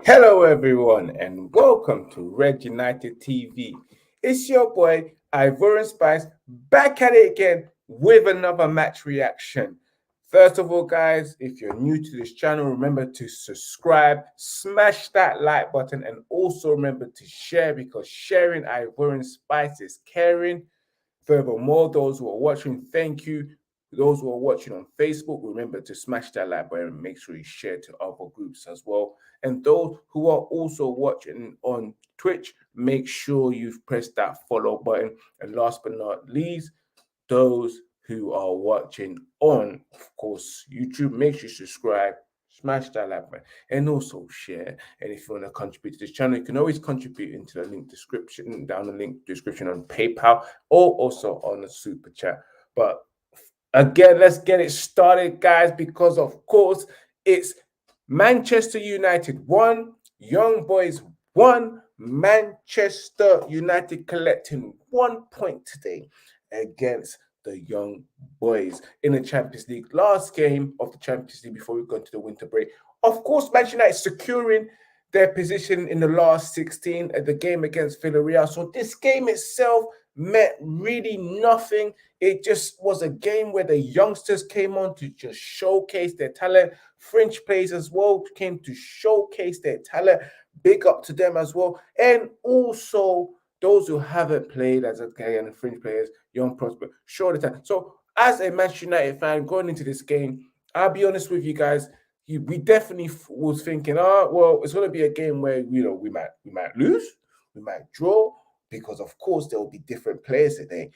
Hello, everyone, and welcome to Red United TV. It's your boy Ivorian Spice back at it again with another match reaction. First of all, guys, if you're new to this channel, remember to subscribe, smash that like button, and also remember to share because sharing Ivorian Spice is caring. Furthermore, those who are watching, thank you. Those who are watching on Facebook, remember to smash that like button and make sure you share to other groups as well. And those who are also watching on Twitch, make sure you've pressed that follow button. And last but not least, those who are watching on, of course, YouTube, make sure you subscribe, smash that like button, and also share. And if you want to contribute to this channel, you can always contribute into the link description, down the link description on PayPal, or also on the super chat. But again, let's get it started, guys, because of course it's Manchester United 1, Young Boys 1, Manchester United collecting 1 point today against the Young Boys in the Champions League. Last game of the Champions League before we go into the winter break. Of course, Manchester United securing their position in the last 16 at the game against Villarreal. So this game itself meant really nothing. It just was a game where the youngsters came on to just showcase their talent. French players as well came to showcase their talent. Big up to them as well. And also those who haven't played as a game, and French players, young prospects, show the talent. So as a Manchester United fan going into this game, I'll be honest with you guys, we definitely was thinking, well, it's going to be a game where we might lose, we might draw, because of course there will be different players today.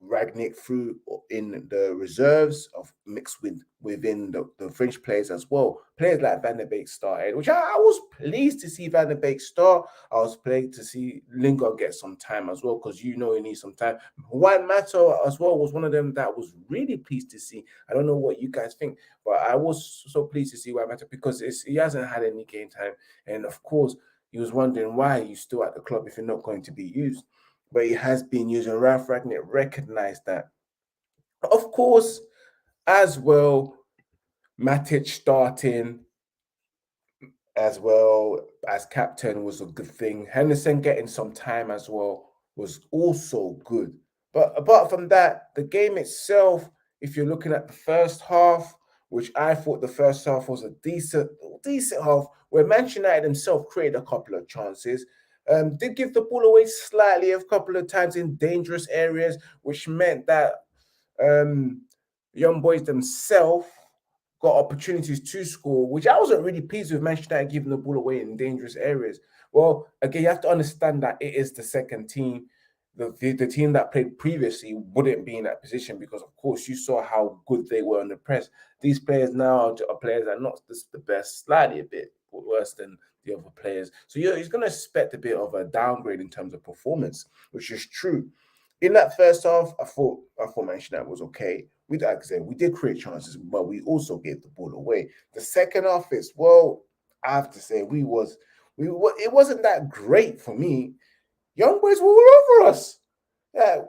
Ragnick threw in the reserves of mixed within the French players as well. Players like Van der Beek started, which I was pleased to see Van der Beek start. I was pleased to see Lingard get some time as well, because he needs some time. Juan Mato as well was one of them that was really pleased to see. I don't know what you guys think, but I was so pleased to see Juan Mato because he hasn't had any game time. And of course, he was wondering why he's still at the club if you're not going to be used. But he has been used, and Ralph Ragnick recognized that. Of course, as well, Matic starting as well as captain was a good thing. Henderson getting some time as well was also good. But apart from that, the game itself, if you're looking at the first half, which I thought the first half was a decent half, where Manchester United himself created a couple of chances. Did give the ball away slightly a couple of times in dangerous areas, which meant that Young Boys themselves got opportunities to score, which I wasn't really pleased with Manchester United giving the ball away in dangerous areas. Well, again, you have to understand that it is the second team. The team that played previously wouldn't be in that position because, of course, you saw how good they were on the press. These players now are players that are not the best, slightly a bit worse than the other players. So he's going to expect a bit of a downgrade in terms of performance, which is true. In that first half, I thought Manchester United was okay. Like I said, we did create chances, but we also gave the ball away. The second half is, well, I have to say, it wasn't that great for me. Young Boys were all over us. Yeah,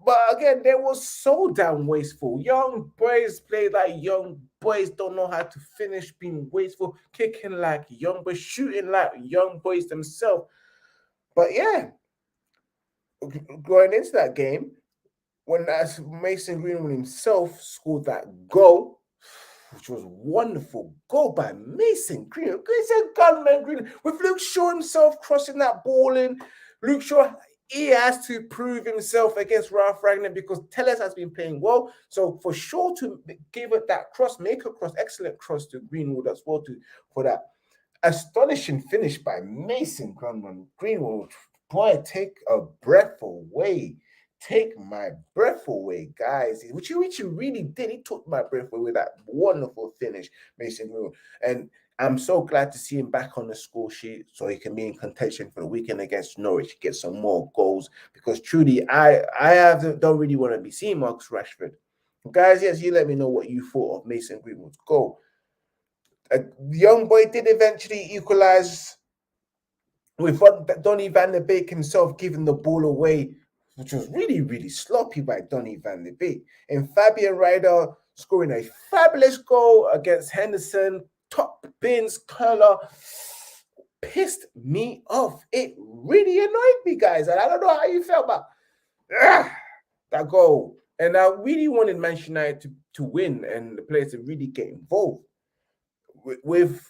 But again, they were so damn wasteful. Young boys play like young boys, don't know how to finish, being wasteful, kicking like young boys, shooting like young boys themselves. But yeah, going into that game, when as Mason Greenwood himself scored that goal, which was wonderful goal by Mason Greenwood. It's a gunman Greenwood with Luke Shaw himself crossing that ball in. Luke Shaw, he has to prove himself against Ralph Ragnar because Telles has been playing well. So for sure to give it that cross, make a cross, excellent cross to Greenwood as well for that astonishing finish by Mason Greenwood. Boy, take a breath away. Take my breath away, guys. Which you really did. He took my breath away with that wonderful finish, Mason Greenwood. And I'm so glad to see him back on the score sheet so he can be in contention for the weekend against Norwich, get some more goals. Because truly, don't really want to be seeing Marcus Rashford. Guys, yes, you let me know what you thought of Mason Greenwood's goal. The young boy did eventually equalize with Donny van der Beek himself giving the ball away, which was really, really sloppy by Donny van der Beek. And Fabian Ryder scoring a fabulous goal against Henderson. Top bins curler pissed me off. It really annoyed me, guys. And I don't know how you felt, but that goal. And I really wanted Manchester United to win and the players to really get involved. With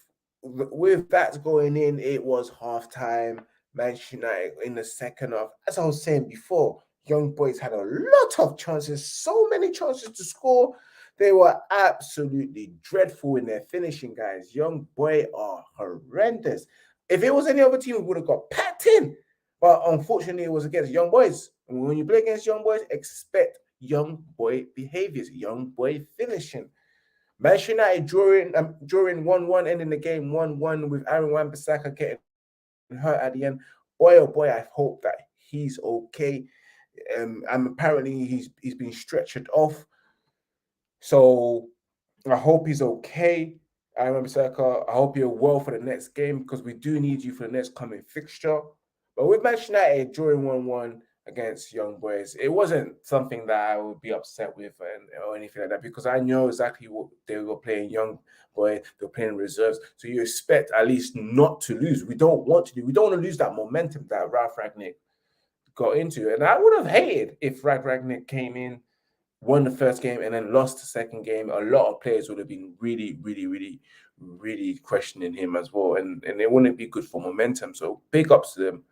that going in, it was halftime. Manchester United in the second half. As I was saying before, young boys had a lot of chances, so many chances to score. They were absolutely dreadful in their finishing, guys. Young boy are horrendous. If it was any other team, we would have got packed in. But unfortunately, it was against young boys. And when you play against young boys, expect young boy behaviors, young boy finishing. Manchester United drawing 1-1, ending the game 1-1 with Aaron Wan-Bissaka getting hurt at the end. Boy, oh boy, I hope that he's okay. And apparently he's been stretchered off. So I hope he's okay. Aaron Wan-Bissaka, I hope you're well for the next game because we do need you for the next coming fixture. But with Manchester United drawing 1-1 against young boys, it wasn't something that I would be upset with or anything like that because I know exactly what they were playing. Young boys, they were playing reserves, so you expect at least not to lose. We don't want to lose that momentum that Ralph Ragnick got into, and I would have hated if Ralph Ragnick came in, won the first game, and then lost the second game. A lot of players would have been really, really, really, really questioning him as well, and it wouldn't be good for momentum. So big ups to them.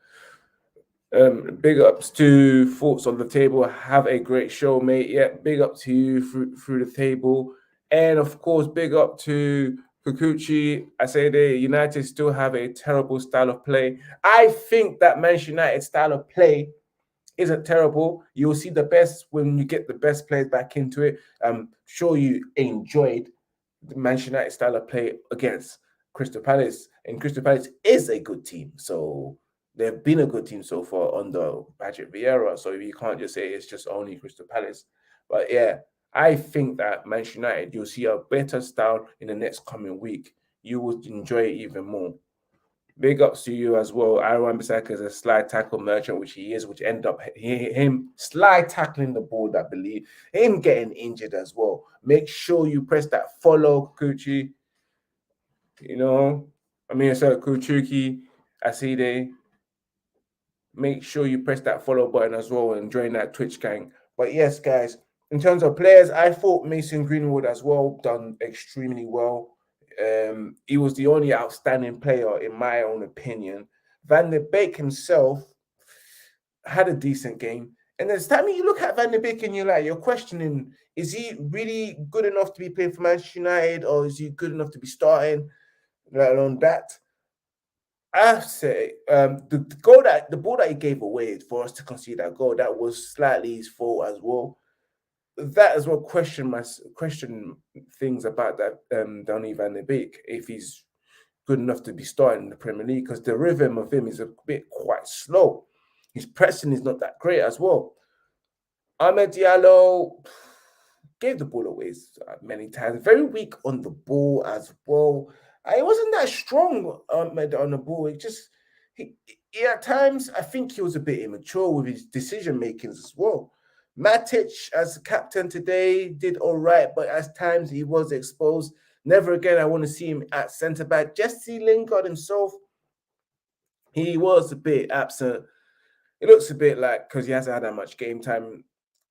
Big ups to Thoughts on the Table. Have a great show, mate. Yeah, big up to you through the table. And of course, big up to Kikuchi. I say the United still have a terrible style of play. I think that Manchester United style of play isn't terrible. You'll see the best when you get the best players back into it. I'm sure you enjoyed the Manchester United style of play against Crystal Palace. And Crystal Palace is a good team. So they've been a good team so far under Patrick Vieira, so you can't just say it's just only Crystal Palace. But yeah, I think that Manchester United, you'll see a better style in the next coming week. You will enjoy it even more. Big ups to you as well. Aaron Bissaka is a slide tackle merchant, which he is, which end up him slide tackling the ball, I believe, him getting injured as well. Make sure you press that follow, Kuchi. Kuchuki, Aside. Make sure you press that follow button as well and join that Twitch gang. But yes, guys, in terms of players, I thought Mason Greenwood as well done extremely well. He was the only outstanding player in my own opinion. Van der Beek himself had a decent game. And there's time you look at Van der Beek and you're questioning, is he really good enough to be playing for Manchester United or is he good enough to be starting? Let alone that. I say the ball that he gave away for us to concede that goal, that was slightly his fault as well. That as well question things about that Donny van der Beek if he's good enough to be starting in the Premier League because the rhythm of him is a bit quite slow. His pressing is not that great as well. Ahmed Diallo gave the ball away many times. Very weak on the ball as well. I wasn't that strong on the ball. He at times I think he was a bit immature with his decision makings as well. Matic, as captain today, did all right, but at times he was exposed. Never again I want to see him at centre back. Jesse Lingard himself, he was a bit absent. It looks a bit like because he hasn't had that much game time,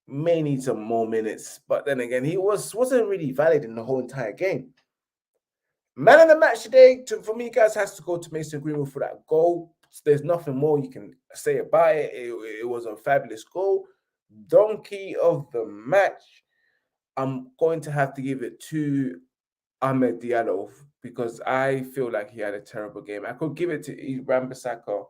may need some more minutes. But then again, he wasn't really valid in the whole entire game. Man of the match today, for me, guys, has to go to Mason Greenwood for that goal. There's nothing more you can say about it. It was a fabulous goal. Donkey of the match, I'm going to have to give it to Ahmed Diallo because I feel like he had a terrible game. I could give it to Wan-Bissaka,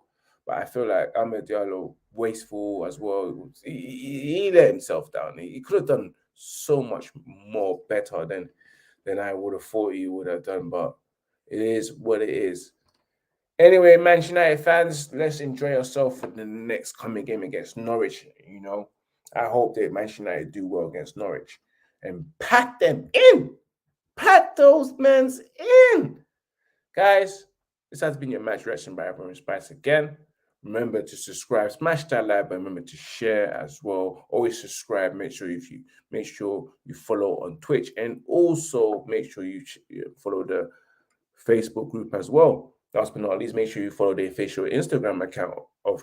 but I feel like Ahmed Diallo wasteful as well. He let himself down. He could have done so much more better than I would have thought he would have done, but it is what it is. Anyway, Manchester United fans, let's enjoy yourself for the next coming game against Norwich. You know, I hope that Manchester United do well against Norwich and pack them in. Pack those men's in. Guys, this has been your match reaction by Everyone Spice again. Remember to subscribe, smash that like button. Remember to share as well. Always subscribe. Make sure you follow on Twitch, and also make sure you follow the Facebook group as well. Last but not least, make sure you follow the official Instagram account of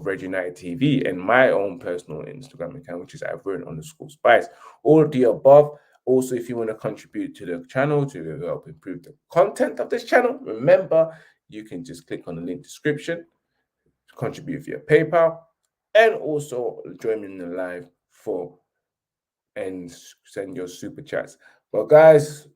Red United TV and my own personal Instagram account, which is Ivorian_Spice. All of the above. Also, if you want to contribute to the channel to help improve the content of this channel, remember you can just click on the link description, contribute via PayPal, and also join me in the live and send your super chats. But guys,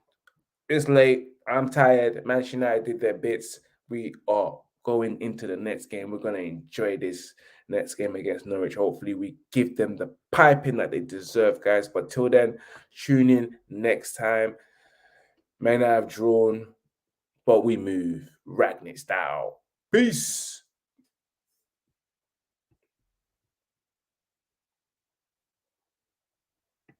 it's late. I'm tired. Manchester United did their bits. We are going into the next game. We're going to enjoy this next game against Norwich. Hopefully, we give them the piping that they deserve, guys. But till then, tune in next time. May not have drawn, but we move. Ragnick style. Peace.